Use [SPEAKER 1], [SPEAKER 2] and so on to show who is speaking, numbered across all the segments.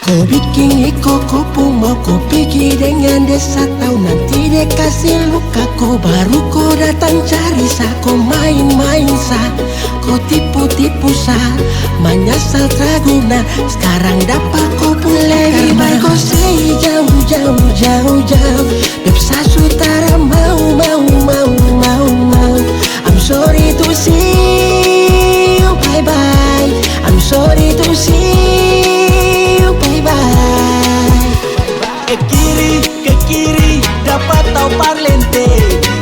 [SPEAKER 1] Kau bikin iko kupu mau kau pergi dengan desa. Tahu nanti dia kasih luka. Kau baru kau datang cari sa. Kau main-main sa. Kau tipu-tipu sa. Menyesal terguna. Sekarang dapat kau pulih. Lebih baik kau say jauh-jauh. Dep sasutara mau. I'm sorry to see you, bye-bye. I'm sorry to see you, bye-bye.
[SPEAKER 2] Ke kiri, dapat tahu parlente.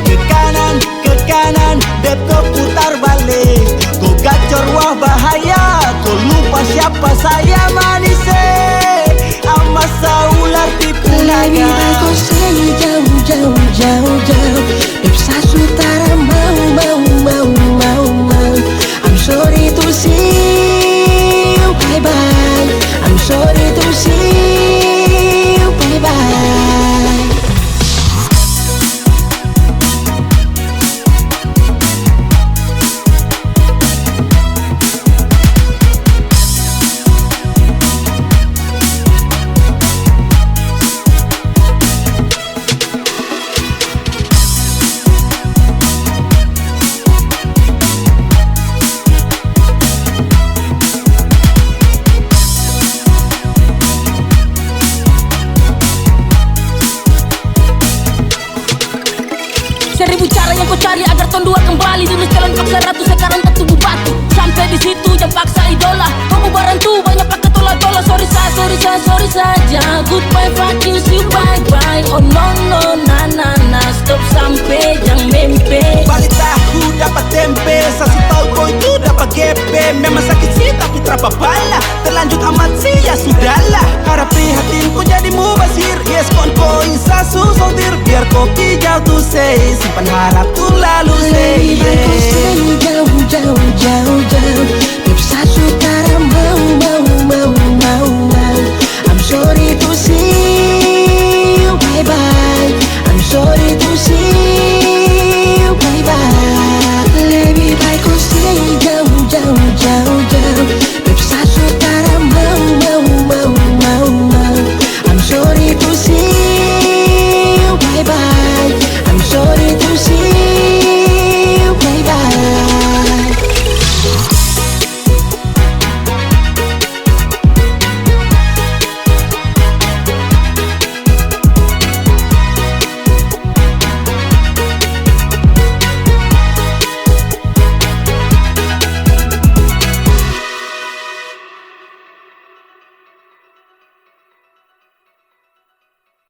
[SPEAKER 2] Ke kanan, dep kau putar balik. Kau gacor wah bahaya. Kau lupa siapa saya manise. Amasa ular tipu
[SPEAKER 1] Lebih
[SPEAKER 2] naga.
[SPEAKER 1] baik kau say jauh. Dep sasutara mau. I'm sorry to see you, bye-bye. I'm sorry to see you, bye-bye.
[SPEAKER 3] Seribu cara yang kau cari agar tahun dua kembali. Dulu jalan paksa ratu, sekarang tak tubuh batu. Sampai di situ jam paksa idola. Kau bubaran tuh banyak pakai tola-tola. Sorry saja. Goodbye fuck you, see you bye-bye. Oh no, na stop sampai jang mempe.
[SPEAKER 2] Balik tahu dapat tempe. Sasi tahu kau itu dapat gepe. Memang sakit sih tapi terapapala. Terlanjut amat sih ya sudahlah. Harap prihatinku jadi mubazir. Yes kon kau insa susaudir. Biar kopi jauh tuh say. Simpan harap